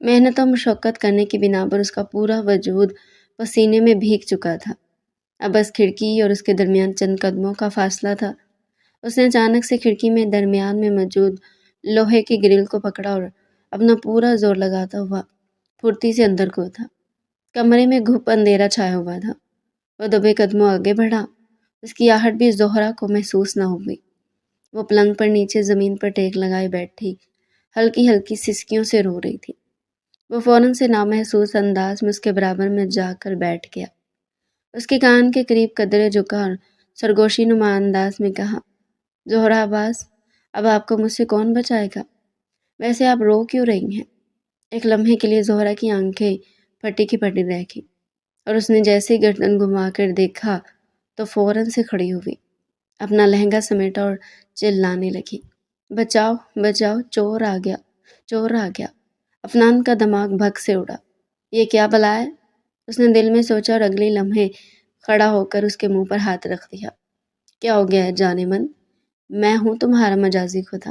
محنت اور مشقت کرنے کی بنا پر اس کا پورا وجود پسینے میں بھیگ چکا تھا۔ اب بس کھڑکی اور اس کے درمیان چند قدموں کا فاصلہ تھا۔ اس نے اچانک سے کھڑکی میں درمیان میں موجود لوہے کی گرل کو پکڑا اور اپنا پورا زور لگاتا ہوا پھرتی سے اندر کو تھا۔ کمرے میں گھپ اندھیرا چھایا ہوا تھا۔ وہ دبے قدموں آگے بڑھا۔ اس کی آہٹ بھی زہرا کو محسوس نہ ہوئی۔ وہ پلنگ پر نیچے زمین پر ٹیک لگائے بیٹھی ہلکی ہلکی سسکیوں سے رو رہی تھی۔ وہ فوراً سے نامحسوس انداز میں اس کے برابر میں جا کر بیٹھ گیا۔ اس کے کان کے قریب قدرے جھکا اور سرگوشی نما انداز میں کہا، زہرا عباس، اب آپ کو مجھ سے کون بچائے گا؟ ویسے آپ رو کیوں رہی ہیں؟ ایک لمحے کے لیے زہرا کی آنکھیں پھٹی کی پھٹی رہ گئی اور اس نے جیسے ہی گردن گھما کر دیکھا تو فوراً سے کھڑی ہوئی، اپنا لہنگا سمیٹا اور چلانے لگی، بچاؤ بچاؤ، چور آ گیا، چور آ گیا۔ افنان کا دماغ بھگ سے اڑا۔ یہ کیا بلا ہے؟ اس نے دل میں سوچا اور اگلی لمحے کھڑا ہو کر اس کے منہ پر ہاتھ رکھ دیا۔ کیا ہو گیا ہے جانے من؟ میں ہوں تمہارا مجازی خدا،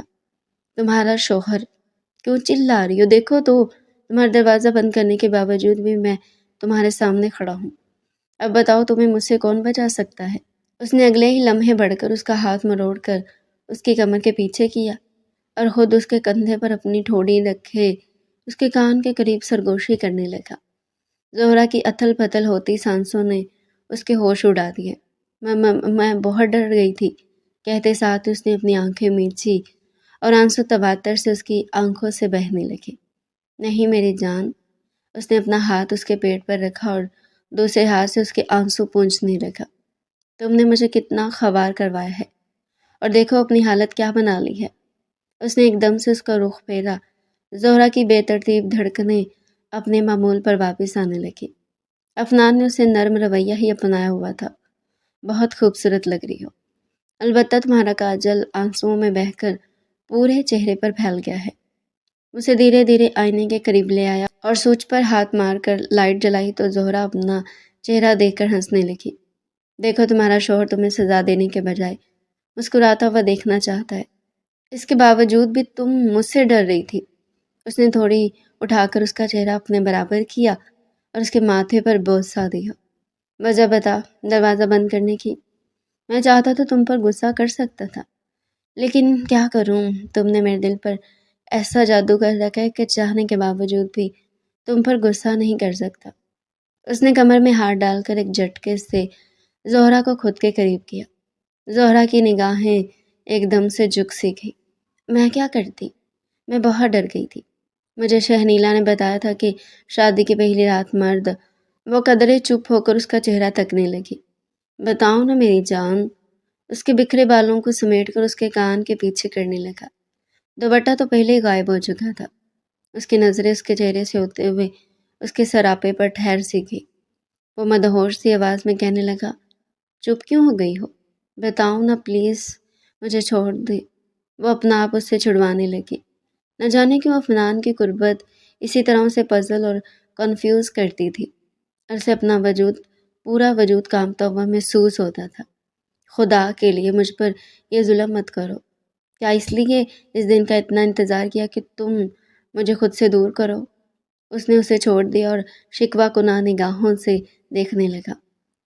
تمہارا شوہر۔ کیوں چلا رہی ہو؟ دیکھو تو تمہارا دروازہ بند کرنے کے باوجود بھی میں تمہارے سامنے کھڑا ہوں۔ اب بتاؤ تمہیں مجھ سے کون بچا سکتا ہے؟ اس نے اگلے ہی لمحے بڑھ کر اس کا ہاتھ مروڑ کر اس کی کمر کے پیچھے کیا اور خود اس کے کندھے پر اپنی ٹھوڑی رکھے اس کے کان کے قریب سرگوشی کرنے لگا۔ زہرا کی اتھل پتھل ہوتی سانسوں نے اس کے ہوش اڑا دیے۔ میں بہت ڈر گئی تھی، کہتے ساتھ اس نے اپنی آنکھیں میچھی اور آنسو تواتر سے اس کی آنکھوں سے بہنے لگے۔ نہیں میری جان۔ اس نے اپنا ہاتھ اس کے پیٹ پر رکھا اور دوسرے ہاتھ سے اس کے آنسو پونچھنے لگا۔ تم نے مجھے کتنا خوار کروایا ہے اور دیکھو اپنی حالت کیا بنا لی ہے۔ اس نے ایک دم سے اس کا رخ پھیرا۔ زہرا کی بے ترتیب دھڑکنیں اپنے معمول پر واپس آنے لگی۔ افنان نے اسے نرم رویہ ہی اپنایا ہوا تھا۔ بہت خوبصورت لگ رہی ہو، البتہ تمہارا کاجل آنسوؤں میں بہہ کر پورے چہرے پر پھیل گیا ہے۔ اسے دھیرے دھیرے آئینے کے قریب لے آیا اور سوچ پر ہاتھ مار کر لائٹ جلائی تو زہرا اپنا چہرہ دیکھ کر ہنسنے لگی۔ دیکھو تمہارا شوہر تمہیں سزا دینے کے بجائے مسکراتا ہوا دیکھنا چاہتا ہے، اس کے باوجود بھی تم مجھ سے ڈر رہی تھی۔ اس نے تھوڑی اٹھا کر اس کا چہرہ اپنے برابر کیا اور اس کے ماتھے پر بوسہ دیا۔ وجہ بتا دروازہ بند کرنے کی؟ میں چاہتا تو تم پر غصہ کر سکتا تھا، لیکن کیا کروں، تم نے میرے دل پر ایسا جادو کر رکھا ہے کہ چاہنے کے باوجود بھی تم پر غصہ نہیں کر سکتا۔ اس نے کمر میں ہاتھ ڈال کر ایک جھٹکے سے زہرا کو خود کے قریب کیا۔ زہرا کی نگاہیں ایک دم سے جھک سی گئی۔ میں کیا کرتی؟ میں بہت ڈر گئی تھی۔ مجھے شہنیلا نے بتایا تھا کہ شادی کی پہلی رات مرد۔ وہ قدرے چپ ہو کر اس کا چہرہ تکنے لگی۔ بتاؤ نا میری جان۔ اس کے بکھرے بالوں کو سمیٹ کر اس کے کان کے پیچھے کرنے لگا۔ دوپٹہ تو پہلے ہی غائب ہو چکا تھا۔ اس کی نظریں اس کے چہرے سے ہوتے ہوئے اس کے سراپے پر ٹھہر سی گئی۔ وہ مدہوش سی آواز میں کہنے لگا، چپ کیوں ہو گئی ہو؟ بتاؤ نا پلیز، مجھے چھوڑ دے۔ وہ اپنا آپ اس سے چھڑوانے لگی۔ نہ جانے کیوں افنان کی قربت اسی طرح اسے پزل اور کنفیوز کرتی تھی اور اسے اپنا وجود، پورا وجود کانپتا ہوا محسوس ہوتا تھا۔ خدا کے لیے مجھ پر یہ ظلم مت کرو۔ کیا اس لیے اس دن کا اتنا انتظار کیا کہ تم مجھے خود سے دور کرو؟ اس نے اسے چھوڑ دیا اور شکوہ کناہ نگاہوں سے دیکھنے لگا۔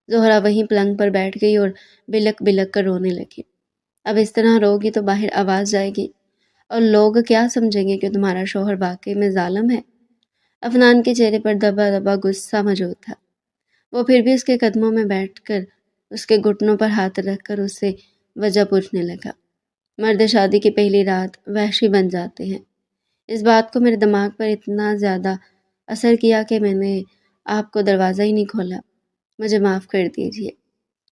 زہرا وہیں پلنگ پر بیٹھ گئی اور بلک بلک کر رونے لگی۔ اب اس طرح روگی تو باہر آواز جائے گی اور لوگ کیا سمجھیں گے کہ تمہارا شوہر واقعی میں ظالم ہے۔ افنان کے چہرے پر دبا دبا غصہ موجود تھا۔ وہ پھر بھی اس کے قدموں میں بیٹھ کر اس کے گھٹنوں پر ہاتھ رکھ کر اس سے وجہ پوچھنے لگا۔ مرد شادی کی پہلی رات وحشی بن جاتے ہیں۔ اس بات کو میرے دماغ پر اتنا زیادہ اثر کیا کہ میں نے آپ کو دروازہ ہی نہیں کھولا۔ مجھے معاف کر دیجیے،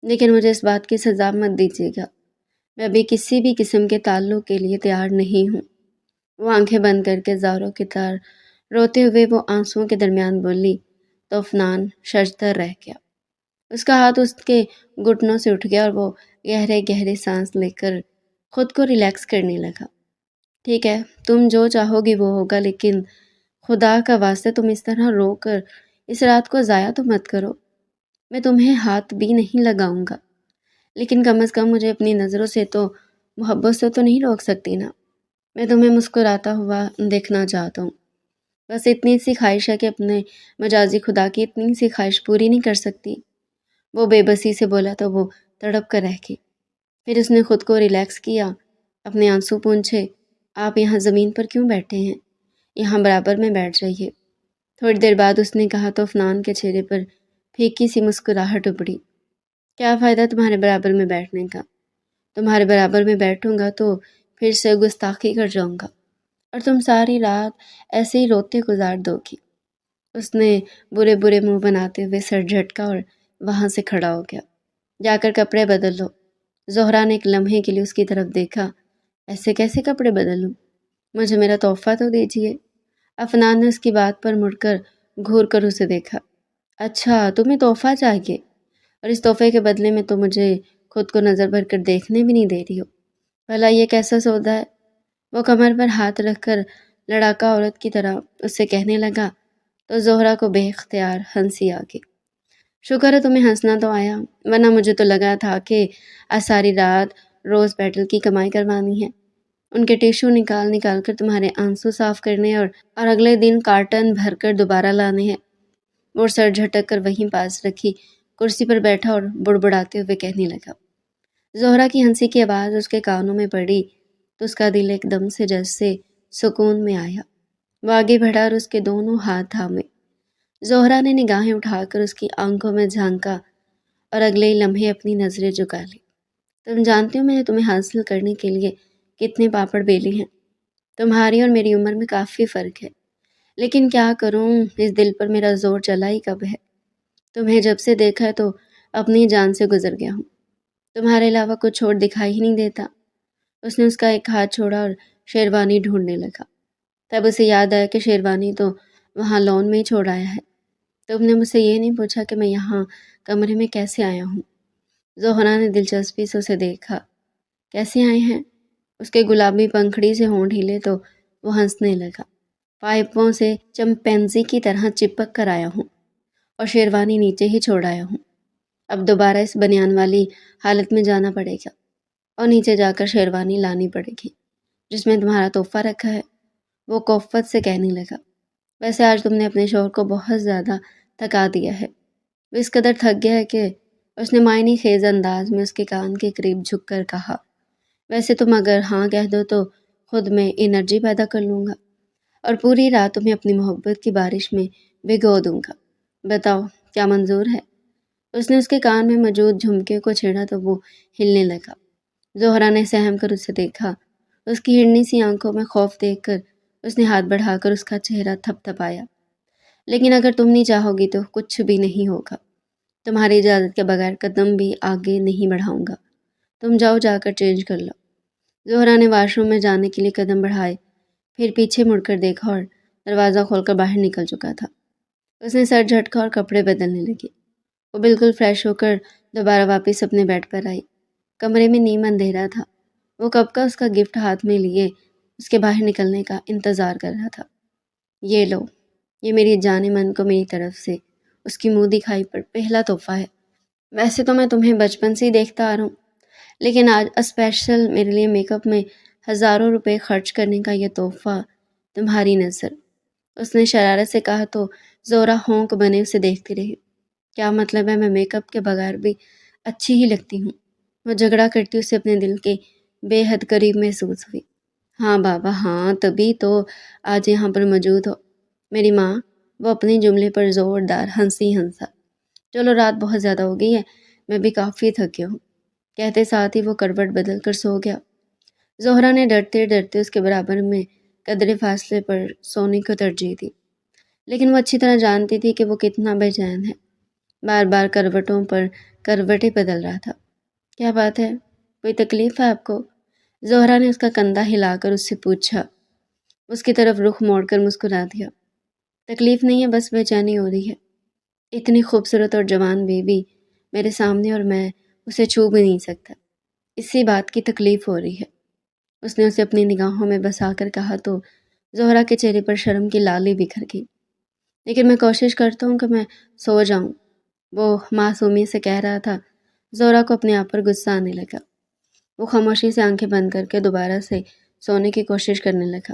لیکن مجھے اس بات کی سزا مت دیجیے گا۔ میں ابھی کسی بھی قسم کے تعلق کے لیے تیار نہیں ہوں۔ وہ آنکھیں بند کر کے زاروں کی طرح روتے ہوئے وہ آنسوؤں کے درمیان بولی تو افنان ششدر رہ گیا۔ اس کا ہاتھ اس کے گھٹنوں سے اٹھ گیا اور وہ گہرے گہرے سانس لے کر خود کو ریلیکس کرنے لگا۔ ٹھیک ہے، تم جو چاہو گی وہ ہوگا، لیکن خدا کا واسطہ تم اس طرح رو کر اس رات کو ضائع تو مت کرو۔ میں تمہیں ہاتھ بھی نہیں لگاؤں گا، لیکن کم از کم مجھے اپنی نظروں سے تو، محبت سے تو نہیں روک سکتی نا۔ میں تمہیں مسکراتا ہوا دیکھنا چاہتا ہوں۔ بس اتنی سی خواہش ہے کہ اپنے مجازی خدا کی اتنی سی خواہش پوری نہیں کر سکتی۔ وہ بے بسی سے بولا تو وہ تڑپ کر رہ گئی۔ پھر اس نے خود کو ریلیکس کیا، اپنے آنسو پونچھے۔ آپ یہاں زمین پر کیوں بیٹھے ہیں؟ یہاں برابر میں بیٹھ جائیے۔ تھوڑی دیر بعد اس نے کہا تو افنان کے چہرے پر پھیکی سی مسکراہٹ ابھری۔ کیا فائدہ تمہارے برابر میں بیٹھنے کا؟ تمہارے برابر میں بیٹھوں گا تو پھر سے گستاخی کر جاؤں گا اور تم ساری رات ایسے ہی روتے گزار دو گی۔ اس نے برے برے منہ بناتے ہوئے سر جھٹکا اور وہاں سے کھڑا ہو گیا۔ جا کر کپڑے بدل لو۔ زہرا نے ایک لمحے کے لیے اس کی طرف دیکھا۔ ایسے کیسے کپڑے بدل لوں؟ مجھے میرا تحفہ تو دیجیے۔ افنان نے اس کی بات پر مڑ کر گھور کر اسے دیکھا۔ اچھا تمہیں تحفہ چاہیے، اور اس تحفے کے بدلے میں تو مجھے خود کو نظر بھر کر دیکھنے بھی نہیں دے رہی ہو۔ بھلا یہ کیسا سودا ہے؟ وہ کمر پر ہاتھ رکھ کر لڑاکا عورت کی طرح اس سے کہنے لگا تو زہرا کو بے اختیار ہنسی آ گئی۔ شکر ہے تمہیں ہنسنا تو آیا، ورنہ مجھے تو لگا تھا کہ آج ساری رات روز پیٹل کی کمائی کروانی ہے، ان کے ٹیشو نکال نکال کر تمہارے آنسو صاف کرنے اور اگلے دن کارٹن بھر کر دوبارہ لانے ہیں۔ وہ سر جھٹک کر وہیں پاس رکھی کرسی پر بیٹھا اور بڑبڑاتے ہوئے کہنے لگا۔ زہرا کی ہنسی کی آواز اس کے کانوں میں پڑی تو اس کا دل ایک دم سے جیسے سکون میں آیا۔ وہ آگے بڑھا اور اس کے دونوں ہاتھ تھامے۔ زہرا نے نگاہیں اٹھا کر اس کی آنکھوں میں جھانکا اور اگلے ہی لمحے اپنی نظریں جھکا لی۔ تم جانتے ہو میں نے تمہیں حاصل کرنے کے لیے کتنے پاپڑ بیلے ہیں؟ تمہاری اور میری عمر میں کافی فرق ہے، لیکن کیا کروں، اس دل پر میرا زور چلا ہی کب ہے۔ تمہیں جب سے دیکھا ہے تو اپنی جان سے گزر گیا ہوں، تمہارے علاوہ کچھ اور دکھائی ہی نہیں دیتا۔ اس نے اس کا ایک ہاتھ چھوڑا اور شیروانی ڈھونڈنے لگا۔ تب اسے یاد آیا کہ شیروانی تو وہاں لون میں ہی چھوڑ آیا ہے۔ تم نے مجھ سے یہ نہیں پوچھا کہ میں یہاں کمرے میں کیسے آیا ہوں؟ زہرا نے دلچسپی سے اسے دیکھا۔ کیسے آئے ہیں؟ اس کے گلابی پنکھڑی سے ہونٹ ہلے تو وہ ہنسنے لگا۔ پائپوں سے چمپینزی کی طرح چپک کر آیا ہوں اور شیروانی نیچے ہی چھوڑ آیا ہوں۔ اب دوبارہ اس بنیان والی حالت میں جانا پڑے گا اور نیچے جا کر شیروانی لانی پڑے گی جس میں تمہارا تحفہ رکھا ہے، وہ کوفت سے کہنے لگا۔ ویسے آج تم نے اپنے شوہر کو بہت زیادہ تھکا دیا ہے۔ وہ اس قدر تھک گیا ہے کہ اس نے معنی خیز انداز میں اس کے کان کے قریب جھک کر کہا، ویسے تم اگر ہاں کہہ دو تو خود میں انرجی پیدا کر لوں گا اور پوری رات تمہیں اپنی محبت کی بارش میں بھگو دوں گا۔ بتاؤ کیا منظور ہے؟ اس نے اس کے کان میں موجود جھمکے کو چھیڑا تو وہ ہلنے لگا۔ زہرا نے سہم کر اسے دیکھا۔ اس کی ہرنی سی آنکھوں میں خوف دیکھ کر اس نے ہاتھ بڑھا کر اس کا چہرہ تھپ تھپایا۔ لیکن اگر تم نہیں چاہو گی تو کچھ بھی نہیں ہوگا۔ تمہاری اجازت کے بغیر قدم بھی آگے نہیں بڑھاؤں گا۔ تم جاؤ، جا کر چینج کر لو۔ زہرا نے واش روم میں جانے کے لیے قدم بڑھائے، پھر پیچھے مڑ کر دیکھا اور دروازہ کھول کر باہر نکل چکا تھا۔ اس نے سر جھٹکا اور کپڑے بدلنے لگی۔ وہ بالکل فریش ہو کر دوبارہ واپس اپنے بیڈ پر آئی۔ کمرے میں نیم اندھیرا تھا۔ وہ کب کا اس کا گفٹ ہاتھ میں لیے اس کے باہر نکلنے کا انتظار کر رہا تھا۔ یہ لو، یہ میری جان من کو میری طرف سے اس کی منہ دکھائی پر پہلا تحفہ ہے۔ ویسے تو میں تمہیں بچپن سے ہی دیکھتا آ رہا ہوں، لیکن آج اسپیشل میرے لیے میک اپ میں ہزاروں روپے خرچ کرنے کا یہ تحفہ تمہاری نظر۔ اس نے شرارت سے کہا تو زہرا ہونک بنے اسے دیکھتی رہی۔ کیا مطلب ہے؟ میں میک اپ کے بغیر بھی اچھی ہی لگتی ہوں، وہ جھگڑا کرتی اسے اپنے دل کے بے حد قریب محسوس ہوئی۔ ہاں بابا ہاں، تبھی تو آج یہاں پر موجود ہو میری ماں۔ وہ اپنے جملے پر زوردار ہنسی ہنسا۔ چلو رات بہت زیادہ ہو گئی ہے، میں بھی کافی تھک گیا ہوں، کہتے ساتھ ہی وہ کروٹ بدل کر سو گیا۔ زہرا نے ڈرتے ڈرتے اس کے برابر میں قدرے فاصلے پر سونے کو ترجیح دی، لیکن وہ اچھی طرح جانتی تھی کہ وہ کتنا بے چین ہے، بار بار کروٹوں پر کروٹیں بدل رہا تھا۔ کیا بات ہے؟ کوئی تکلیف ہے آپ کو؟ زہرا نے اس کا کندھا ہلا کر اس سے پوچھا۔ اس کی طرف رخ موڑ کر مسکرا دیا۔ تکلیف نہیں ہے، بس بے چینی ہو رہی ہے۔ اتنی خوبصورت اور جوان بیوی میرے سامنے اور میں اسے چھو بھی نہیں سکتا، اسی بات کی تکلیف ہو رہی ہے۔ اس نے اسے اپنی نگاہوں میں بسا کر کہا تو زہرا کے چہرے پر شرم کی لالی بکھر گئی۔ لیکن میں کوشش کرتا ہوں کہ میں سو جاؤں، وہ معصومیت سے کہہ رہا تھا۔ زہرا کو اپنے آپ پر غصہ آنے لگا۔ وہ خاموشی سے آنکھیں بند کر کے دوبارہ سے سونے کی کوشش کرنے لگا۔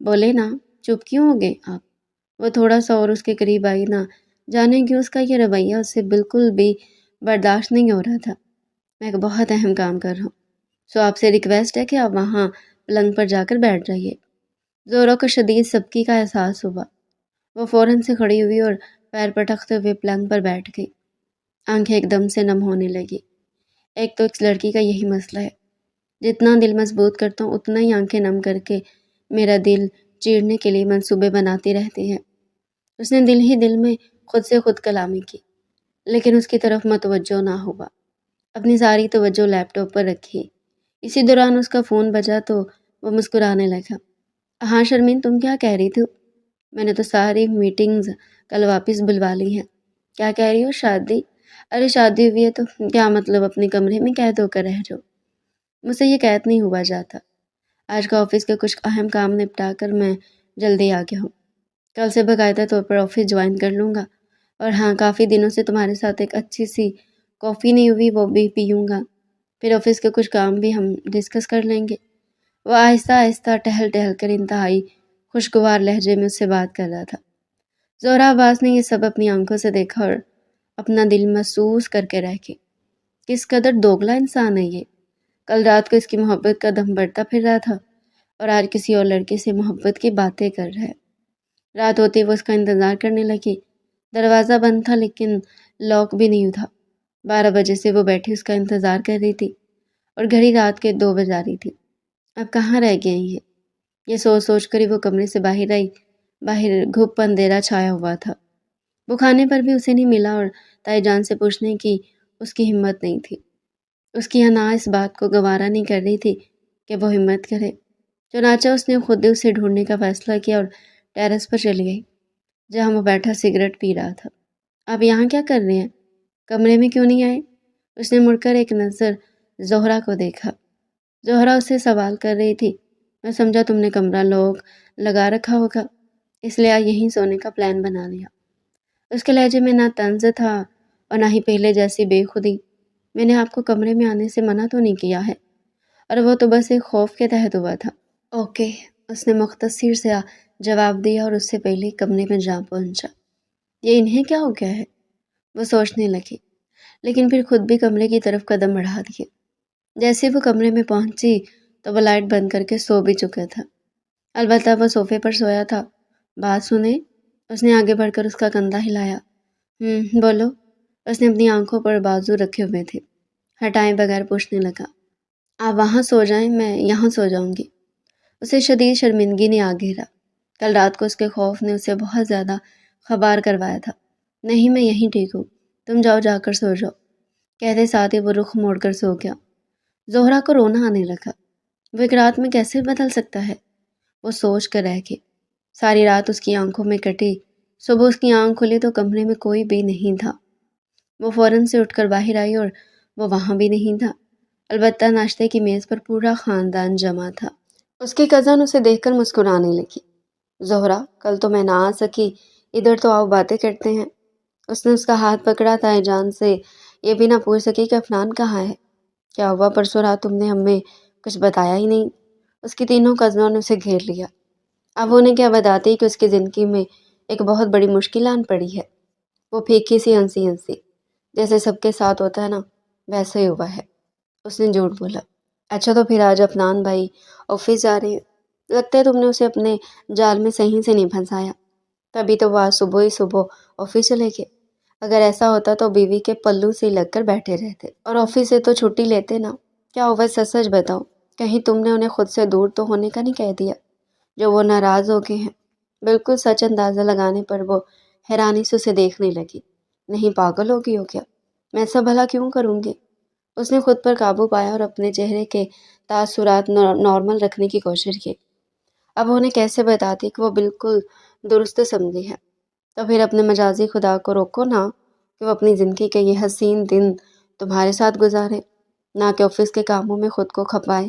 بولے نا، چپ کیوں ہو گئے آپ؟ وہ تھوڑا سا اور اس کے قریب آئی، نہ جانے کیوں اس کا یہ رویہ اس سے بالکل بھی برداشت نہیں ہو رہا تھا۔ میں ایک بہت اہم کام کر رہا ہوں، سو آپ سے ریکویسٹ ہے کہ آپ وہاں پلنگ پر جا کر بیٹھ جائیے۔ زہرا کو شدید سبکی کا احساس ہوا۔ وہ فوراً سے کھڑی ہوئی اور پیر پٹکتے ہوئے پلنگ پر بیٹھ گئی۔ آنکھیں ایک دم سے نم ہونے لگی۔ ایک تو اس لڑکی کا یہی مسئلہ ہے، جتنا دل مضبوط کرتا ہوں اتنا ہی آنکھیں نم کر کے میرا دل چیرنے کے لیے منصوبے بناتی رہتی ہے۔ اس نے دل ہی دل میں خود سے خود کلامی کی، لیکن اس کی طرف متوجہ نہ ہوا۔ اپنی ساری توجہ لیپ ٹاپ پر رکھی۔ اسی دوران اس کا فون بجا تو وہ مسکرانے لگا۔ ہاں شرمین، تم کیا کہہ رہی تھی؟ میں نے تو ساری میٹنگز کل واپس بلوا لی ہیں۔ کیا کہہ رہی ہو؟ شادی؟ ارے شادی ہوئی ہے تو کیا مطلب اپنے کمرے میں قید ہو کر رہ جاؤ؟ مجھ سے یہ قید نہیں ہوا جاتا۔ آج کا آفس کے کچھ اہم کام نپٹا کر میں جلدی آ گیا ہوں۔ کل سے باقاعدہ طور پر آفس جوائن کر لوں گا، اور ہاں، کافی دنوں سے تمہارے ساتھ ایک اچھی سی کافی نہیں ہوئی، وہ بھی پیوں گا۔ پھر آفس کے کچھ کام بھی ہم ڈسکس کر لیں گے۔ وہ آہستہ آہستہ ٹہل ٹہل کر انتہائی خوشگوار لہجے میں اس سے بات کر رہا تھا۔ زہرا عباس نے یہ سب اپنی آنکھوں سے دیکھا اور اپنا دل محسوس کر کے رہ گئی۔ کس قدر دوگلا انسان ہے یہ۔ کل رات کو اس کی محبت کا دم بڑھتا پھر رہا تھا، اور آج کسی اور لڑکی سے محبت کی باتیں کر رہا ہے۔ رات ہوتی وہ اس کا انتظار کرنے لگی۔ دروازہ بند تھا لیکن لاک بھی نہیں تھا۔ 12 بجے سے وہ بیٹھی اس کا انتظار کر رہی تھی، اور گھڑی رات کے 2 بجا رہی تھی۔ اب کہاں رہ گئے یہ سوچ سوچ کر ہی وہ کمرے سے باہر آئی۔ باہر گھپ اندھیرا چھایا ہوا تھا۔ وہ کھانے پر بھی اسے نہیں ملا، اور تائی جان سے پوچھنے کی اس کی ہمت نہیں تھی۔ اس کی انا اس بات کو گوارا نہیں کر رہی تھی کہ وہ ہمت کرے۔ چنانچہ اس نے خود اسے ڈھونڈنے کا فیصلہ کیا اور ٹیرس پر چلی گئی، جہاں وہ بیٹھا سگریٹ پی رہا تھا۔ آپ یہاں کیا کر رہے ہیں؟ کمرے میں کیوں نہیں آئے؟ اس نے مڑ کر ایک نظر زہرا کو دیکھا۔ زہرا اسے سوال کر رہی تھی۔ میں سمجھا تم نے کمرہ لاک لگا رکھا ہوگا، اس لیے یہیں سونے کا پلان بنا لیا۔ اس کے لہجے میں نہ طنز تھا اور نہ ہی پہلے جیسی بے خودی۔ میں نے آپ کو کمرے میں آنے سے منع تو نہیں کیا ہے، اور وہ تو بس ایک خوف کے تحت ہوا تھا۔ اوکے، اس نے مختصر سے جواب دیا اور اس سے پہلے کمرے میں جا پہنچا۔ یہ انہیں کیا ہو گیا ہے؟ وہ سوچنے لگی، لیکن پھر خود بھی کمرے کی طرف قدم بڑھا دیے۔ جیسے وہ کمرے میں پہنچی تو وہ لائٹ بند کر کے سو بھی چکا تھا۔ البتہ وہ صوفے پر سویا تھا۔ بات سنیں؟ اس نے آگے بڑھ کر اس کا کندھا ہلایا۔ بولو۔ اس نے اپنی آنکھوں پر بازو رکھے ہوئے تھے، ہٹائے بغیر پوچھنے لگا۔ آپ وہاں سو جائیں، میں یہاں سو جاؤں گی۔ اسے شدید شرمندگی نے آ گھیرا۔ کل رات کو اس کے خوف نے اسے بہت زیادہ خبار کروایا تھا۔ نہیں، میں یہیں ٹھیک ہوں، تم جاؤ، جا کر سو جاؤ۔ کہتے ساتھ ہی وہ رخ موڑ کر سو گیا۔ زہرا کو رونا آنے لگا۔ وہ ایک رات میں کیسے بدل سکتا ہے؟ وہ سوچ کر رہ گئی۔ ساری رات اس کی آنکھوں میں کٹی۔ صبح اس کی آنکھ کھلی تو کمرے میں کوئی بھی نہیں تھا۔ وہ فوراً سے اٹھ کر باہر آئی اور وہ وہاں بھی نہیں تھا۔ البتہ ناشتے کی میز پر پورا خاندان جمع تھا۔ اس کی کزن اسے دیکھ کر مسکرانے لگی۔ زہرا، کل تو میں نہ آ سکی، ادھر تو آؤ، باتیں کرتے ہیں۔ اس نے اس کا ہاتھ پکڑا۔ تائی جان سے یہ بھی نہ پوچھ سکی کہ عفنان کہاں ہے۔ کیا ہوا پرسوں رات؟ تم نے ہمیں کچھ بتایا ہی نہیں۔ اس کی تینوں کزنوں نے اسے گھیر لیا۔ اب انہیں کیا بتاتی کہ اس کی زندگی میں ایک بہت بڑی مشکل آن پڑی ہے۔ وہ پھیکی سی ہنسی جیسے سب کے ساتھ ہوتا ہے نا، ویسا ہی ہوا ہے۔ اس نے جھوٹ بولا۔ اچھا، تو پھر آج عفنان بھائی آفس جا رہے ہیں؟ لگتا ہے تم نے اسے اپنے جال میں صحیح سے نہیں پھنسایا، تبھی تو وہ آج صبح ہی آفس چلے گئے۔ اگر ایسا ہوتا تو بیوی کے پلو سے لگ کر بیٹھے رہتے اور آفس سے تو چھٹی لیتے نا۔ کیا ہوا، سچ سچ بتاؤ، کہیں تم نے انہیں خود سے دور تو ہونے کا نہیں کہہ دیا جو وہ ناراض ہو گئے ہیں؟ بالکل سچ اندازہ لگانے پر وہ حیرانی سے اسے دیکھنے لگی۔ نہیں، پاگل ہوگی ہو کیا؟ میں ایسا بھلا کیوں کروں گی؟ اس نے خود پر قابو پایا اور اپنے چہرے کے تاثرات نارمل رکھنے کی کوشش کی۔ اب انہیں کیسے بتاتی کہ وہ بالکل درست سمجھی ہے؟ تو پھر اپنے مجازی خدا کو روکو نا کہ وہ اپنی زندگی کے یہ حسین دن تمہارے ساتھ گزارے، نہ کہ آفس کے کاموں میں خود کو کھپائے۔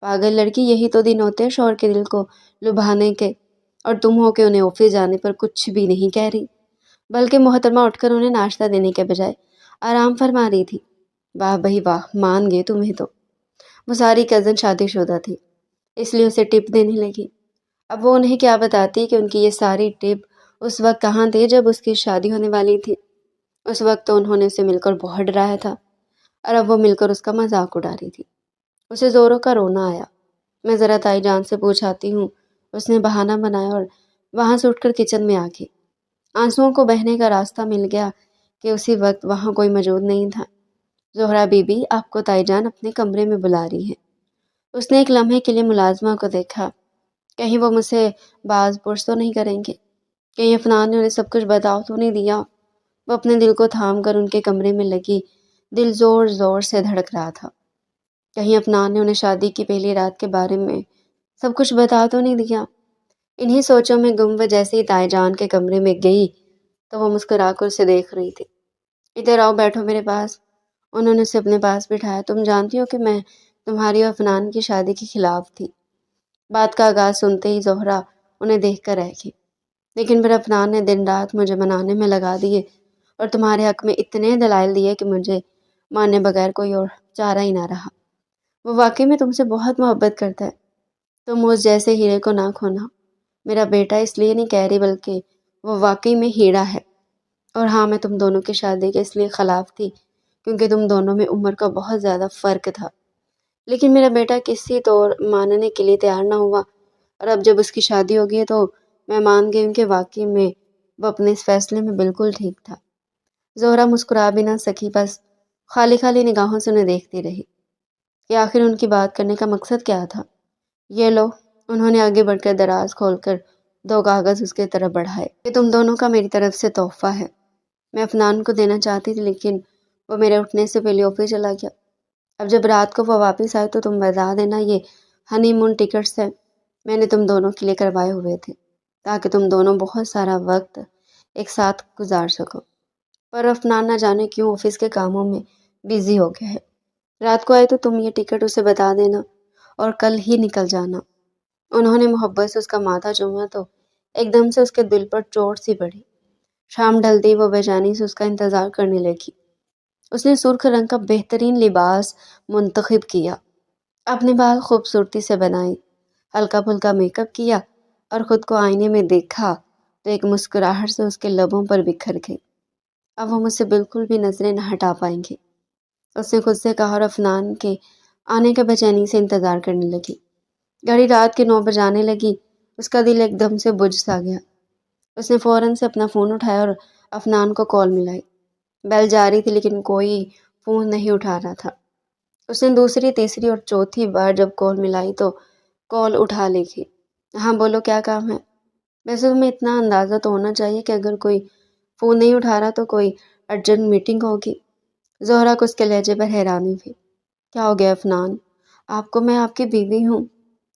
پاگل لڑکی، یہی تو دن ہوتے ہیں شوہر کے دل کو لبھانے کے، اور تم ہو کہ انہیں آفس جانے پر کچھ بھی نہیں کہہ رہی، بلکہ محترمہ اٹھ کر انہیں ناشتہ دینے کے بجائے آرام فرما رہی تھی۔ واہ بھائی واہ، مان گئے تمہیں تو۔ وہ ساری کزن شادی شدہ تھی، اس لیے اسے ٹپ دینے لگی۔ اب وہ انہیں کیا بتاتی کہ ان کی یہ ساری ٹپ اس وقت کہاں تھی جب اس کی شادی ہونے والی تھی۔ اس وقت تو انہوں نے اسے مل کر بہت ڈرایا تھا اور اب وہ مل کر اس کا مذاق اڑا رہی تھی۔ اسے زوروں کا رونا آیا۔ میں ذرا تائی جان سے پوچھاتی ہوں، اس نے بہانہ بنایا اور وہاں سے اٹھ کر کچن میں آ گئی۔ آنسوؤں کو بہنے کا راستہ مل گیا کہ اسی وقت وہاں کوئی موجود نہیں تھا۔ زہرا بی بی، آپ کو تائی جان اپنے کمرے میں بلا رہی ہے۔ اس نے ایک لمحے کے لیے ملازمہ کو دیکھا، کہیں وہ مجھ سے باز پرس تو نہیں کریں گے، کہیں افنان نے انہیں سب کچھ بتا تو نہیں دیا۔ وہ اپنے دل کو تھام کر ان کے کمرے میں لگی، دل زور زور سے دھڑک رہا تھا۔ کہیں افنان نے انہیں شادی کی پہلی رات کے بارے میں سب کچھ بتا تو نہیں دیا۔ انہی سوچوں میں گم وہ جیسے ہی تائی جان کے کمرے میں گئی تو وہ مسکرا کر اسے دیکھ رہی تھی۔ ادھر آؤ، بیٹھو میرے پاس۔ انہوں نے اسے اپنے پاس بٹھایا۔ تم جانتی ہو کہ میں تمہاری اور افنان کی شادی کے خلاف تھی۔ بات کا آغاز سنتے ہی زہرا انہیں دیکھ کر رہ گئی۔ لیکن پھر افنان نے دن رات مجھے منانے میں لگا دیے اور تمہارے حق میں اتنے دلائل دیے کہ مجھے ماننے بغیر کوئی اور چارہ ہی نہ رہا۔ وہ واقعی میں تم سے بہت محبت کرتا ہے۔ تم اس جیسے ہیرے کو نہ کھونا۔ میرا بیٹا اس لیے نہیں کہہ رہی، بلکہ وہ واقعی میں ہیرا ہے۔ اور ہاں، میں تم دونوں کی شادی کے اس لیے خلاف تھی کیونکہ تم دونوں میں عمر کا بہت زیادہ فرق تھا۔ لیکن میرا بیٹا کسی طور ماننے کے لیے تیار نہ ہوا، اور اب جب اس کی شادی ہو گئی تو میں مان گئی ہوں کہ واقعی میں وہ اپنے اس فیصلے میں بالکل ٹھیک تھا۔ زہرا مسکرا بھی نہ سکی، بس خالی خالی نگاہوں سے انہیں دیکھتی رہی کہ آخر ان کی بات کرنے کا مقصد کیا تھا۔ یہ لو، انہوں نے آگے بڑھ کر دراز کھول کر 2 کاغذ اس کے طرف بڑھائے، کہ تم دونوں کا میری طرف سے تحفہ ہے۔ میں افنان کو دینا چاہتی تھی لیکن وہ میرے اٹھنے سے پہلے آفس چلا گیا۔ اب جب رات کو وہ واپس آئے تو تم بتا دینا، یہ ہنی مون ٹکٹس ہیں، میں نے تم دونوں کے لیے کروائے ہوئے تھے تاکہ تم دونوں بہت سارا وقت ایک ساتھ گزار سکو۔ پر افنان نہ جانے کیوں آفس کے کاموں میں بزی ہو گیا ہے۔ رات کو آئے تو تم یہ ٹکٹ اسے بتا دینا اور کل ہی نکل جانا۔ انہوں نے محبت سے اس کا ماتھا چوما تو ایک دم سے اس کے دل پر چوٹ سی پڑی۔ شام ڈھلتی وہ بے چینی سے اس کا انتظار کرنے لگی۔ اس نے سرخ رنگ کا بہترین لباس منتخب کیا، اپنے بال خوبصورتی سے بنائے، ہلکا پھلکا میک اپ کیا اور خود کو آئینے میں دیکھا تو ایک مسکراہٹ سے اس کے لبوں پر بکھر گئی۔ اب وہ مجھ سے بالکل بھی نظریں نہ ہٹا پائیں گے، اس نے خود سے کہا، اور افنان کے آنے کا بے چینی سے انتظار کرنے لگی۔ گھڑی رات کے 9 بجانے لگی۔ اس کا دل ایک دم سے بجھ سا گیا۔ اس نے فوراً سے اپنا فون اٹھایا اور افنان کو کال ملائی۔ بیل جاری تھی لیکن کوئی فون نہیں اٹھا رہا تھا۔ اس نے دوسری، تیسری اور چوتھی بار جب کال ملائی تو کال اٹھا لی گئی۔ ہاں بولو، کیا کام ہے؟ ویسے تمہیں اتنا اندازہ تو ہونا چاہیے کہ اگر کوئی فون نہیں اٹھا رہا تو کوئی ارجنٹ میٹنگ ہوگی۔ زہرا کو اس کے لہجے پر حیرانی ہوئی۔ کیا ہو گیا افنان؟ آپ کو، میں آپ کی بیوی ہوں،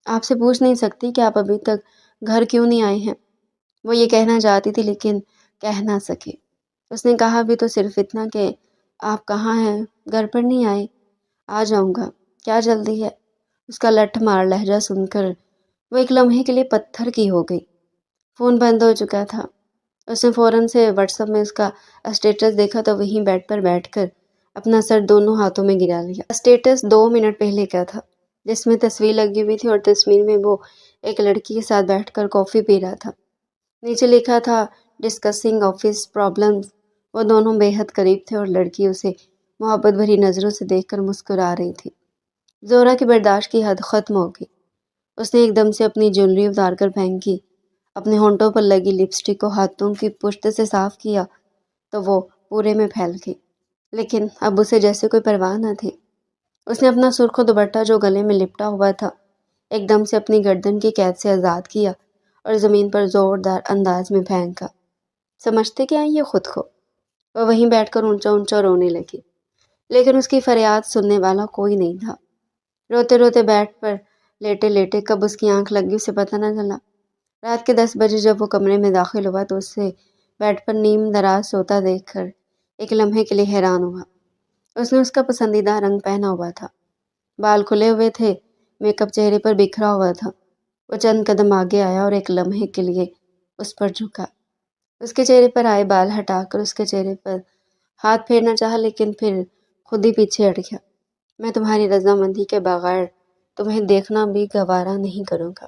آپ سے پوچھ نہیں سکتی کہ آپ ابھی تک گھر کیوں نہیں آئے ہیں؟ وہ یہ کہنا چاہتی تھی لیکن کہہ نہ سکے۔ اس نے کہا بھی تو صرف اتنا کہ آپ کہاں ہیں، گھر پر نہیں آئے؟ آ جاؤں گا، کیا جلدی ہے؟ اس کا لٹھ مار لہجہ سن کر وہ ایک لمحے کے لیے پتھر کی ہو گئی۔ فون بند ہو چکا تھا۔ اس نے فوراً سے واٹس ایپ میں اس کا اسٹیٹس دیکھا تو وہیں بیڈ پر بیٹھ کر اپنا سر دونوں ہاتھوں میں گرا لیا۔ اسٹیٹس 2 منٹ پہلے کا تھا، جس میں تصویر لگی ہوئی تھی اور تصویر میں وہ ایک لڑکی کے ساتھ بیٹھ کر کافی پی رہا تھا۔ نیچے لکھا تھا ڈسکسنگ آفس پرابلمز۔ وہ دونوں بے حد قریب تھے اور لڑکی اسے محبت بھری نظروں سے دیکھ کر مسکرا رہی تھی۔ زہرا کی برداشت کی حد ختم ہو گئی۔ اس نے ایک دم سے اپنی جویلری اتار کر پھینکی، اپنے ہونٹوں پر لگی لپسٹک کو ہاتھوں کی پشت سے صاف کیا تو وہ پورے میں پھیل گئی، لیکن اب اسے جیسے کوئی پرواہ نہ تھی۔ اس نے اپنا سرخ دوپٹہ جو گلے میں لپٹا ہوا تھا ایک دم سے اپنی گردن کی قید سے آزاد کیا اور زمین پر زوردار انداز میں پھینکا۔ سمجھتے کیا ہیں یہ خود کو؟ وہ وہیں بیٹھ کر اونچا اونچا رونے لگی، لیکن اس کی فریاد سننے والا کوئی نہیں تھا۔ روتے روتے بیڈ پر لیٹے لیٹے کب اس کی آنکھ لگ گئی اسے پتہ نہ چلا۔ رات کے 10 بجے جب وہ کمرے میں داخل ہوا تو اسے بیڈ پر نیم دراز سوتا دیکھ کر ایک لمحے کے لیے حیران ہوا۔ اس نے اس کا پسندیدہ رنگ پہنا ہوا تھا، بال کھلے ہوئے تھے، میک اپ چہرے پر بکھرا ہوا تھا۔ وہ چند قدم آگے آیا اور ایک لمحے کے لیے اس پر جھکا۔ اس کے چہرے پر آئے بال ہٹا کر اس کے چہرے پر ہاتھ پھیرنا چاہا لیکن پھر خود ہی پیچھے ہٹ گیا۔ میں تمہاری رضامندی کے بغیر تمہیں دیکھنا بھی گوارا نہیں کروں گا۔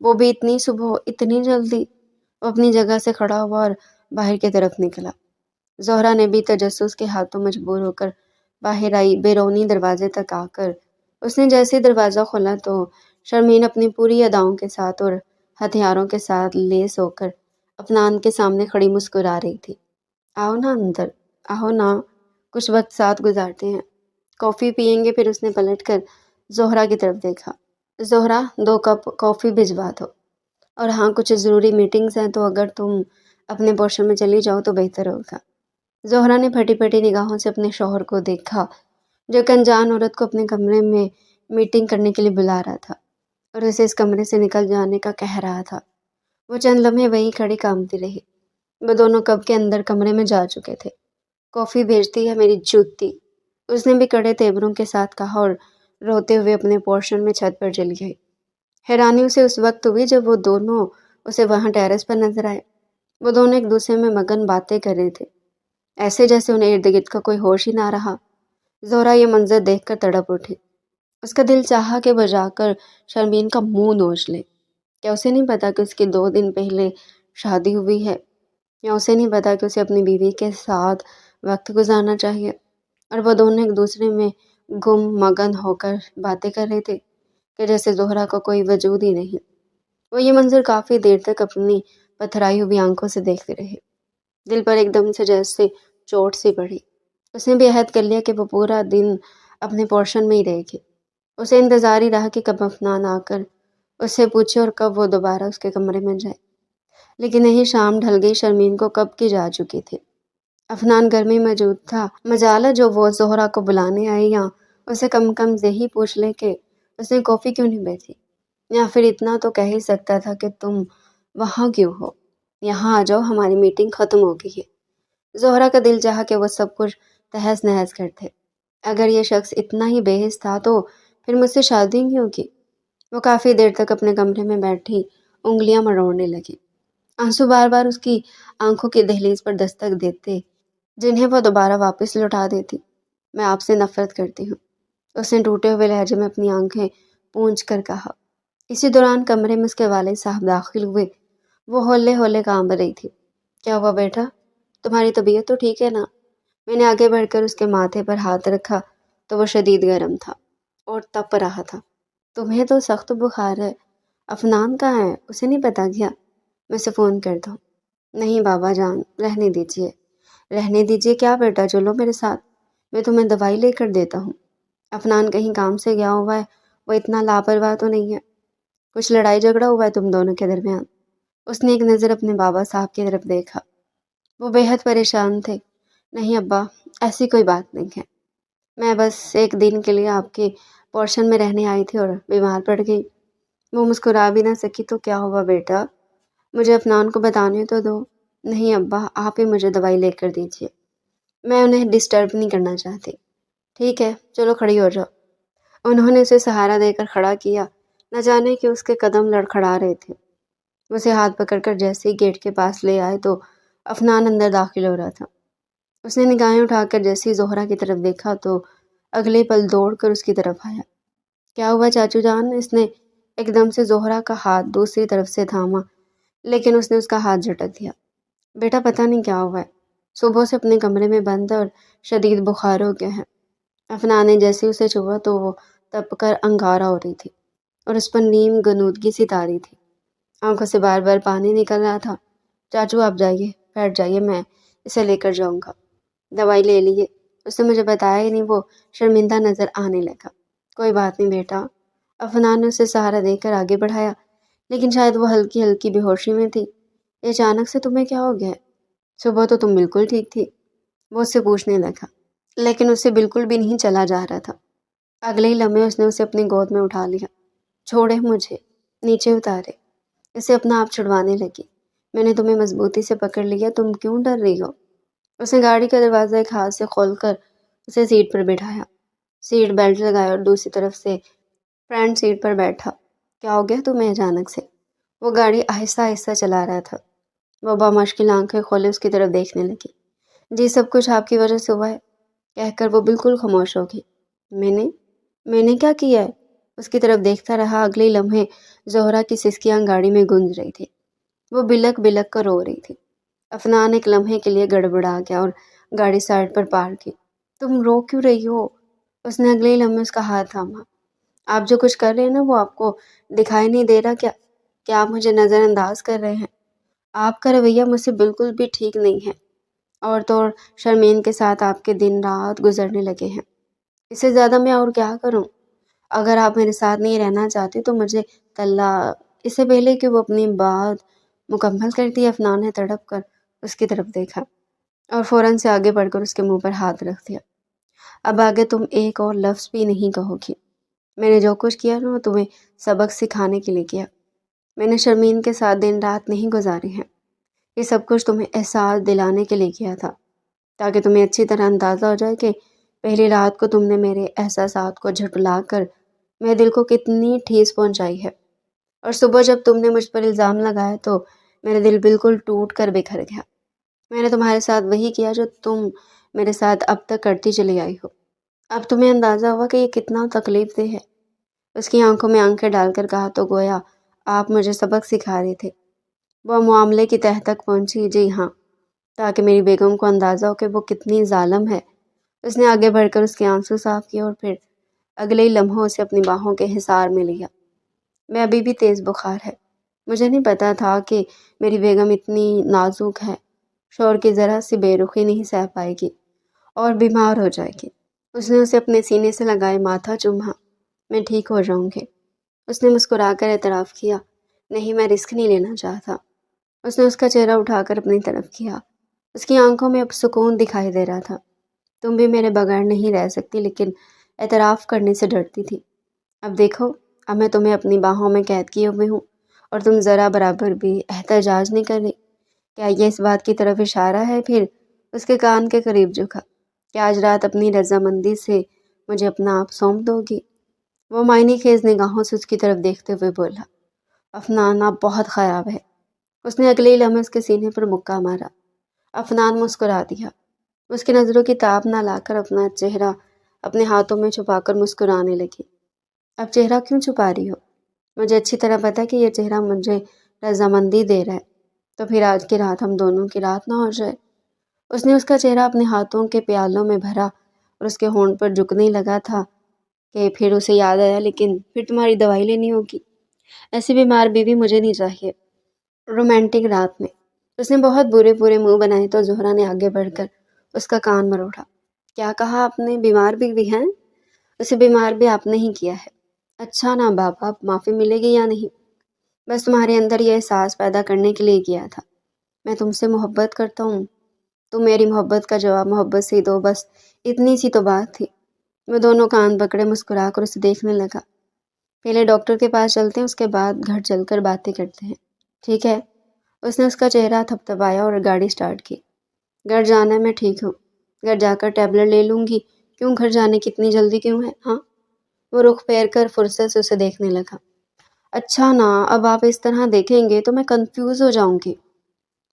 وہ بھی اتنی صبح، اتنی جلدی؟ وہ اپنی جگہ سے کھڑا ہوا اور باہر کی طرف نکلا۔ زہرا نے بھی تجسس کے ہاتھوں مجبور ہو کر باہر آئی۔ بیرونی دروازے تک آ کر اس نے جیسے ہی دروازہ کھولا تو شرمین اپنی پوری اداؤں کے ساتھ اور ہتھیاروں کے ساتھ لیس ہو کر افنان کے سامنے کھڑی مسکرا رہی تھی۔ آؤ نا اندر، آؤ نا، کچھ وقت ساتھ گزارتے ہیں، کافی پئیں گے۔ پھر اس نے پلٹ کر زہرا کی طرف دیکھا۔ زہرا، 2 کپ کافی بھجوا دو، اور ہاں کچھ ضروری میٹنگز ہیں تو اگر تم اپنے پورشن میں چلی جاؤ تو بہتر ہوگا۔ زہرا نے پھٹی پھٹی نگاہوں سے اپنے شوہر کو دیکھا جو ایک انجان عورت کو اپنے کمرے میں میٹنگ کرنے کے لیے بلا رہا تھا اور اسے اس کمرے سے نکل جانے کا کہہ رہا تھا۔ وہ چند لمحے وہیں کھڑی کانپتی رہی۔ وہ دونوں کب کے اندر کمرے میں جا چکے تھے۔ کافی بھیجتی ہے میری جوتی، اس نے بھی کڑے تیوروں کے ساتھ کہا اور روتے ہوئے اپنے پورشن میں چھت پر چلی گئی۔ حیرانی اسے اس وقت ہوئی جب وہ دونوں اسے وہاں ٹیرس پر نظر آئے۔ وہ دونوں ایک دوسرے میں مگن باتیں کر رہے تھے، ایسے جیسے انہیں ارد گرد کا کوئی ہوش ہی نہ رہا۔ زہرا یہ منظر دیکھ کر تڑپ اٹھی۔ اس کا دل چاہا کہ وہ جا کر شرمین کا منہ نوچ لے۔ کیا اسے نہیں پتا کہ اس کی 2 دن پہلے شادی ہوئی ہے؟ یا اسے نہیں پتا کہ اسے اپنی بیوی کے ساتھ وقت گزارنا چاہیے؟ اور وہ دونوں ایک دوسرے میں گم مگن ہو کر باتیں کر رہے تھے کہ جیسے زہرا کا کوئی وجود ہی نہیں۔ وہ یہ منظر کافی دیر تک اپنی پتھرائی ہوئی آنکھوں سے دیکھتے رہے۔ دل پر ایک دم سے جیسے چوٹ سی پڑی۔ اس نے بھی عہد کر لیا کہ وہ پورا دن اپنے پورشن میں ہی رہے گی۔ اسے انتظار ہی رہا کہ کب افنان آ کر اس سے پوچھے اور کب وہ دوبارہ اس کے کمرے میں جائے، لیکن نہیں، شام ڈھل گئی، شرمین کو کب کی جا چکی تھی۔ افنان گھر میں موجود تھا، مجال ہے جو وہ زہرا کو بلانے آئے، یا اسے کم کم یہی پوچھ لے کہ اس نے کافی کیوں نہیں بھیجی، یا پھر اتنا تو کہہ ہی سکتا تھا کہ تم وہاں کیوں ہو، یہاں آ جاؤ، ہماری میٹنگ ختم ہو گئی ہے۔ زہرا کا دل چاہا کہ وہ سب کچھ تہس نہس کرتے۔ اگر یہ شخص اتنا ہی بے حس تھا تو پھر مجھ سے شادی کیوں کی؟ وہ کافی دیر تک اپنے کمرے میں بیٹھی انگلیاں مروڑنے لگی۔ آنسو بار بار اس کی آنکھوں کی دہلیز پر دستک دیتے جنہیں وہ دوبارہ واپس لوٹا دیتی۔ میں آپ سے نفرت کرتی ہوں، اس نے ٹوٹے ہوئے لہجے میں اپنی آنکھیں پونچھ کر کہا۔ اسی دوران کمرے میں اس کے والد صاحب داخل ہوئے۔ وہ ہولے ہولے کانپ رہی تھی۔ کیا ہوا بیٹا؟ تمہاری طبیعت تو ٹھیک ہے نا؟ میں نے آگے بڑھ کر اس کے ماتھے پر ہاتھ رکھا تو وہ شدید گرم تھا اور تپ رہا تھا۔ تمہیں تو سخت بخار ہے۔ افنان کہاں ہے؟ اسے نہیں پتا کیا میں اسے فون کر دوں؟ نہیں بابا جان، رہنے دیجیے، رہنے دیجیے۔ کیا بیٹا، چلو میرے ساتھ، میں تمہیں دوائی لے کر دیتا ہوں۔ افنان کہیں کام سے گیا ہوا ہے، وہ اتنا لاپرواہ تو نہیں ہے؟ کچھ لڑائی جھگڑا ہوا ہے تم دونوں کے درمیان؟ اس نے ایک نظر اپنے بابا صاحب کی طرف دیکھا۔ وہ بے حد پریشان تھے۔ نہیں ابا، ایسی کوئی بات نہیں ہے، میں بس ایک دن کے لیے آپ کے پورشن میں رہنے آئی تھی اور بیمار پڑ گئی۔ وہ مسکرا بھی نہ سکی۔ تو کیا ہوا بیٹا؟ مجھے افنان کو بتانے تو دو۔ نہیں ابا، آپ ہی مجھے دوائی لے کر دیجیے، میں انہیں ڈسٹرب نہیں کرنا چاہتی۔ ٹھیک ہے، چلو کھڑی ہو جاؤ۔ انہوں نے اسے سہارا دے کر کھڑا کیا، نہ جانے کہ اس کے قدم لڑکھڑا رہے تھے۔ اسے ہاتھ پکڑ کر جیسے ہی گیٹ کے پاس لے آئے تو افنان اندر داخل ہو رہا تھا۔ اس نے نگاہیں اٹھا کر جیسے ہی زہرا کی طرف دیکھا تو اگلے پل دوڑ کر اس کی طرف آیا۔ کیا ہوا چاچو جان؟ اس نے ایک دم سے زہرا کا ہاتھ دوسری طرف سے تھاما، لیکن اس نے اس کا ہاتھ جھٹک دیا۔ بیٹا پتہ نہیں کیا ہوا ہے، صبح سے اپنے کمرے میں بند اور شدید بخار ہو گیا ہے۔ افنان نے جیسے ہی اسے چھوا تو وہ تپ کر انگارہ ہو رہی تھی اور اس پر نیم غنودگی سی طاری تھی۔ آنکھوں سے بار بار پانی نکل رہا تھا۔ چاچو آپ جائیے، بیٹھ جائیے، میں اسے لے کر جاؤں گا۔ دوائی لے لیے، اس نے مجھے بتایا ہی نہیں۔ وہ شرمندہ نظر آنے لگا۔ کوئی بات نہیں بیٹا۔ افنان نے اسے سہارا دے کر آگے بڑھایا، لیکن شاید وہ ہلکی ہلکی بے ہوشی میں تھی۔ اچانک سے تمہیں کیا ہو گیا؟ صبح تو تم بالکل ٹھیک تھی، وہ اس سے پوچھنے لگا، لیکن اسے بالکل بھی نہیں چلا جا رہا تھا۔ اگلے ہی لمحے اس نے اسے اپنی گود میں اٹھا لیا۔ چھوڑے مجھے، نیچے اتارے۔ اسے اپنا آپ چھڑوانے لگی۔ میں نے تمہیں مضبوطی سے پکڑ لیا، تم کیوں ڈر رہی ہو؟ اس نے گاڑی کا دروازہ ایک ہاتھ سے کھول کر اسے سیٹ پر بٹھایا، سیٹ بیلٹ لگایا اور دوسری طرف سے فرنٹ سیٹ پر بیٹھا۔ کیا ہو گیا تمہیں اچانک سے؟ وہ گاڑی آہستہ آہستہ چلا رہا تھا۔ وہ بامشکل آنکھیں کھولے اس کی طرف دیکھنے لگی۔ جی سب کچھ آپ کی وجہ سے ہوا ہے، کہہ کر وہ بالکل خاموش ہو گئی۔ میں نے کیا کیا ہے؟ اس کی طرف دیکھتا رہا۔ اگلے لمحے زہرا کی سسکیاں گاڑی میں گونج رہی تھی۔ وہ بلک بلک کر رو رہی تھی۔ افنان ایک لمحے کے لیے گڑبڑا گیا اور گاڑی سائڈ پر پارک کی۔ تم رو کیوں رہی ہو؟ اس نے اگلے لمحے اس کا ہاتھ تھاما۔ آپ جو کچھ کر رہے ہیں نا وہ آپ کو دکھائی نہیں دے رہا کیا؟ کیا آپ مجھے نظر انداز کر رہے ہیں؟ آپ کا رویہ مجھ سے بالکل بھی ٹھیک نہیں ہے، اور تو اور شرمین کے ساتھ آپ کے دن رات گزرنے لگے ہیں۔ اس سے زیادہ میں اور کیا کروں؟ اگر آپ میرے ساتھ نہیں رہنا چاہتے تو مجھے طلاق۔ اس سے پہلے کہ وہ اپنی بات مکمل کرتی، افنان نے تڑپ کر اس کی طرف دیکھا اور فوراً سے آگے بڑھ کر اس کے منہ پر ہاتھ رکھ دیا۔ اب آگے تم ایک اور لفظ بھی نہیں کہو گی۔ میں نے جو کچھ کیا نا وہ تمہیں سبق سکھانے کے لیے کیا۔ میں نے شرمین کے ساتھ دن رات نہیں گزارے ہیں۔ یہ سب کچھ تمہیں احساس دلانے کے لیے کیا تھا، تاکہ تمہیں اچھی طرح اندازہ ہو جائے کہ پہلی رات کو تم نے میرے احساسات کو جھٹلا کر میرے دل کو کتنی ٹھیس پہنچائی ہے، اور صبح جب تم نے مجھ پر الزام لگایا تو میرا دل بالکل ٹوٹ کر بکھر گیا۔ میں نے تمہارے ساتھ وہی کیا جو تم میرے ساتھ اب تک کرتی چلی آئی ہو۔ اب تمہیں اندازہ ہوا کہ یہ کتنا تکلیف دہ ہے۔ اس کی آنکھوں میں آنکھیں ڈال کر کہا تو گویا آپ مجھے سبق سکھا رہے تھے۔ وہ معاملے کی تہہ تک پہنچی۔ جی ہاں، تاکہ میری بیگم کو اندازہ ہو کہ وہ کتنی ظالم ہے۔ اس نے آگے بڑھ کر اس کے آنسو صاف کیے اور پھر اگلے ہی لمحوں سے اپنی باہوں کے حصار میں لیا۔ میں ابھی بھی تیز بخار ہے۔ مجھے نہیں پتا تھا کہ میری بیگم اتنی نازک ہے، شوہر کی ذرا سی بے رخی نہیں سہ پائے گی اور بیمار ہو جائے گی۔ اس نے اسے اپنے سینے سے لگائے ماتھا چوما۔ میں ٹھیک ہو جاؤں گی۔ اس نے مسکرا کر اعتراف کیا۔ نہیں، میں رسک نہیں لینا چاہتا۔ اس نے اس کا چہرہ اٹھا کر اپنی طرف کیا۔ اس کی آنکھوں میں اب سکون دکھائی دے رہا تھا۔ تم بھی میرے بغیر نہیں رہ سکتی، لیکن اعتراف کرنے سے ڈرتی تھی۔ اب دیکھو، اب میں تمہیں اپنی باہوں میں قید کیے ہوئے ہوں اور تم ذرا برابر بھی احتجاج نہیں کر رہی۔ کیا یہ اس بات کی طرف اشارہ ہے؟ پھر اس کے کان کے قریب جھکا۔ کیا آج رات اپنی رضامندی سے مجھے اپنا آپ سونپ دو گی؟ وہ معنی خیز نگاہوں سے اس کی طرف دیکھتے ہوئے بولا۔ افنان، آپ بہت خراب ہے۔ اس نے اگلے ہی لمحے اس کے سینے پر مکہ مارا۔ افنان مسکرا دیا۔ اس کی نظروں کی تاب نہ لا کر اپنا چہرہ اپنے ہاتھوں میں چھپا کر مسکرانے لگی۔ اب چہرہ کیوں چھپا رہی ہو؟ مجھے اچھی طرح پتا کہ یہ چہرہ مجھے رضامندی دے رہا ہے، تو پھر آج کی رات ہم دونوں کی رات نہ ہو جائے؟ اس نے اس کا چہرہ اپنے ہاتھوں کے پیالوں میں بھرا اور اس کے ہونٹ پر جھکنے لگا تھا کہ پھر اسے یاد آیا، لیکن پھر تمہاری دوائی لینی ہوگی۔ ایسی بیمار بیوی مجھے نہیں چاہیے۔ رومانٹک رات میں اس نے بہت برے برے منہ بنائے تو زہرا نے آگے بڑھ کر اس کا کان مروڑا۔ کیا کہا آپ نے؟ بیمار بیوی ہیں؟ اسے بیمار بھی آپ نے ہی کیا ہے۔ اچھا نا بابا، اب معافی ملے گی یا نہیں؟ بس تمہارے اندر یہ احساس پیدا کرنے کے لیے کیا تھا۔ میں تم سے محبت کرتا ہوں۔ تم میری محبت کا جواب محبت سے ہی دو، بس اتنی سی تو بات تھی۔ وہ دونوں کان پکڑے مسکرا کر اسے دیکھنے لگا۔ پہلے ڈاکٹر کے پاس چلتے ہیں، اس کے بعد گھر چل کر باتیں کرتے ہیں، ٹھیک ہے؟ اس نے اس کا چہرہ تھپتھپایا اور گاڑی سٹارٹ کی۔ گھر جانا ہے؟ میں ٹھیک ہوں۔ گھر جا کر ٹیبلٹ لے لوں گی۔ کیوں گھر جانے کی اتنی جلدی کیوں ہے؟ ہاں؟ وہ رخ پھیر کر فرصت سے اسے دیکھنے لگا۔ اچھا نا، اب آپ اس طرح دیکھیں گے تو میں کنفیوز ہو جاؤں گی۔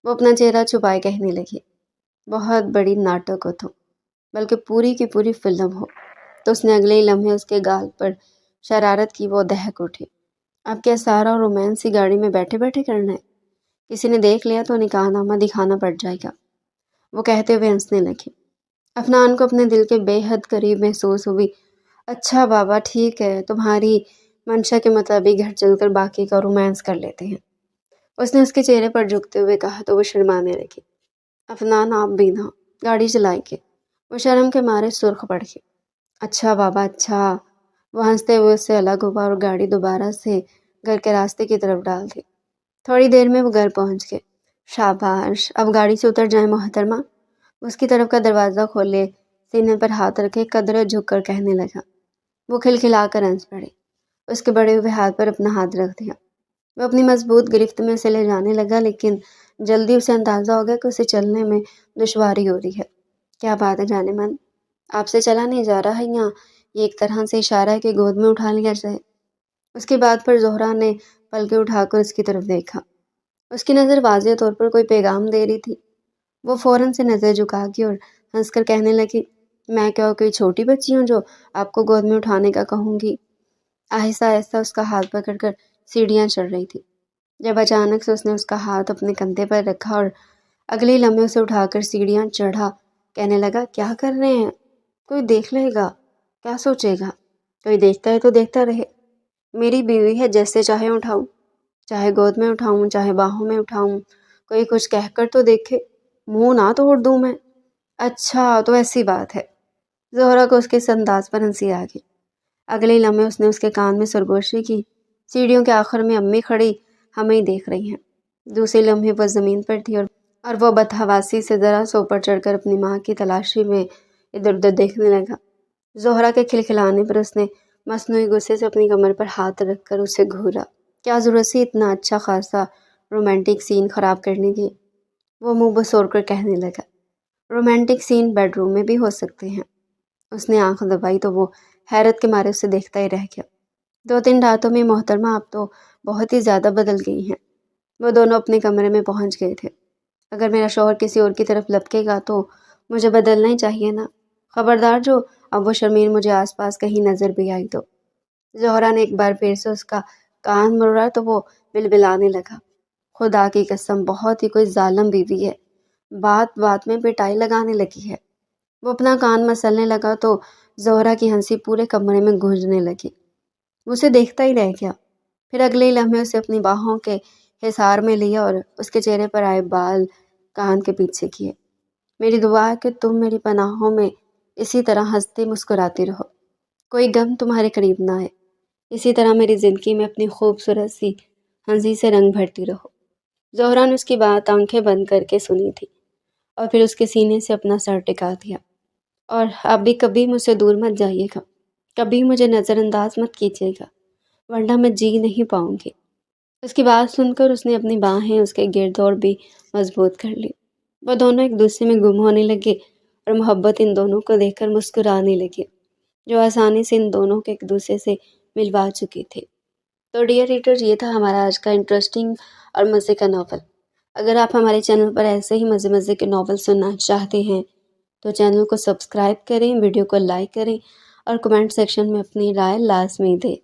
وہ اپنا چہرہ چھپائے کہنے لگی۔ بہت بڑی ناٹک ہو تم، بلکہ پوری کی پوری فلم ہو۔ تو اس نے اگلے ہی لمحے اس کے گال پر شرارت کی۔ وہ دہک اٹھی۔ اب کیا سارا رومانس ہی گاڑی میں بیٹھے بیٹھے کرنا ہے؟ کسی نے دیکھ لیا تو نکاح نامہ دکھانا پڑ جائے گا، وہ کہتے ہوئے ہنسنے لگی۔ افنان کو اپنے دل کے بے حد قریب محسوس ہوئی۔ اچھا بابا، ٹھیک ہے، تمہاری منشا کے مطابق گھر چل کر باقی کا رومانس کر لیتے ہیں، اس نے اس کے چہرے پر جھکتے ہوئے کہا تو وہ شرمانے لگی۔ افنان، آپ بھی نہ گاڑی چلائیں گے؟ وہ شرم کے مارے سرخ پڑ گئی۔ اچھا بابا، اچھا۔ وہ ہنستے ہوئے اس سے الگ ہوا اور گاڑی دوبارہ سے گھر کے راستے کی طرف ڈال دی۔ تھوڑی دیر میں وہ گھر پہنچ گئے۔ شاباش، اب گاڑی سے اتر جائیں محترمہ۔ اس کی طرف کا دروازہ کھولے، سینے پر ہاتھ رکھے قدرے جھک کر کہنے لگا۔ وہ کھلکھلا کر ہنس پڑی۔ اس کے بڑے ہوئے ہاتھ پر اپنا ہاتھ رکھ دیا۔ وہ اپنی مضبوط گرفت میں اسے لے جانے لگا، لیکن جلدی اسے اندازہ ہو گیا کہ اسے چلنے میں دشواری ہو رہی ہے۔ کیا بات ہے جانے من، آپ سے چلا نہیں جا رہا ہے یا یہ ایک طرح سے اشارہ ہے کہ گود میں اٹھا لیا جائے؟ اس کی بات پر زہرا نے پلکیں اٹھا کر اس کی طرف دیکھا۔ اس کی نظر واضح طور پر کوئی پیغام دے رہی تھی۔ وہ فوراً سے نظر جھکا گئی اور ہنس کر کہنے لگی، میں کیا کوئی چھوٹی بچی ہوں جو آپ کو گود میں اٹھانے کا کہوں گی؟ آہستہ آہستہ اس کا ہاتھ پکڑ کر سیڑھیاں چڑھ رہی تھی، جب اچانک سے اس نے اس کا ہاتھ اپنے کندھے پر رکھا اور اگلے لمحے اسے اٹھا کر سیڑھیاں چڑھا کہنے لگا، کیا کر رہے ہیں؟ کوئی دیکھ لے گا، کیا سوچے گا؟ کوئی دیکھتا ہے تو دیکھتا رہے، میری بیوی ہے، جیسے چاہے اٹھاؤں، چاہے گود میں اٹھاؤں، چاہے باہوں میں اٹھاؤں، کوئی کچھ کہہ کر تو دیکھے، منہ نہ توڑ دوں میں۔ اچھا تو ایسی بات ہے۔ زہرا کو اس کے اس انداز پر ہنسی آ گئی۔ اگلے لمحے اس نے اس کے کان میں سرگوشی کی، سیڑھیوں کے آخر میں امی کھڑی ہمیں ہی دیکھ رہی ہیں۔ دوسرے لمحے وہ زمین پر تھی اور وہ بدحواسی سے ذرا سا اوپر چڑھ کر اپنی ماں کی تلاشی میں ادھر ادھر دیکھنے لگا۔ زہرا کے کھلکھلانے پر اس نے مصنوعی غصے سے اپنی کمر پر ہاتھ رکھ کر اسے گھورا۔ کیا ضرورت سی اتنا اچھا خاصا رومانٹک سین خراب کرنے کی؟ وہ منہ بسور کر کہنے لگا، رومانٹک سین بیڈ روم میں بھی ہو سکتے ہیں۔ اس نے آنکھ دبائی تو وہ حیرت کے مارے اسے دیکھتا ہی رہ گیا۔ 2-3 راتوں میں محترمہ آپ تو بہت ہی زیادہ بدل گئی ہیں۔ وہ دونوں اپنے کمرے میں پہنچ گئے تھے۔ اگر میرا شوہر کسی اور کی طرف لپکے گا تو مجھے بدلنا ہی چاہیے نا، خبردار جو اب وہ شرمین مجھے آس پاس کہیں نظر بھی آئی تو۔ زہرا نے ایک بار پھر سے اس کا کان مروڑا تو وہ بلبلانے لگا، خدا کی قسم بہت ہی کوئی ظالم بیوی ہے، بات بات میں پٹائی لگانے لگی ہے۔ وہ اپنا کان مسلنے لگا تو زہرا کی ہنسی پورے کمرے میں گونجنے لگی۔ وہ اسے دیکھتا ہی رہ گیا، پھر اگلے لمحے اسے اپنی باہوں کے حصار میں لیا اور اس کے چہرے پر آئے بال کان کے پیچھے کیے۔ میری دعا ہے کہ تم میری پناہوں میں اسی طرح ہنستی مسکراتی رہو، کوئی غم تمہارے قریب نہ آئے، اسی طرح میری زندگی میں اپنی خوبصورت سی ہنسی سے رنگ بھرتی رہو۔ زہرا نے اس کی بات آنکھیں بند کر کے سنی تھی اور پھر اس کے سینے سے اپنا سر ٹکا دیا۔ اور اب بھی کبھی مجھ سے دور مت جائیے گا، کبھی مجھے نظر انداز مت کیجیے گا، ورنہ میں جی نہیں پاؤں گی۔ اس کی بات سن کر اس نے اپنی باہیں اس کے گرد اور بھی مضبوط کر لی۔ وہ دونوں ایک دوسرے میں گم ہونے لگے اور محبت ان دونوں کو دیکھ کر مسکرانے لگے، جو آسانی سے ان دونوں کو ایک دوسرے سے ملوا چکی تھی۔ تو ڈیئر ریڈر، یہ تھا ہمارا آج کا انٹرسٹنگ اور مزے کا ناول۔ اگر آپ ہمارے چینل پر ایسے ہی مزے مزے کے ناول سننا چاہتے ہیں تو چینل کو سبسکرائب کریں، ویڈیو کو لائک کریں اور کمنٹ سیکشن میں اپنی رائے لازمی دیں۔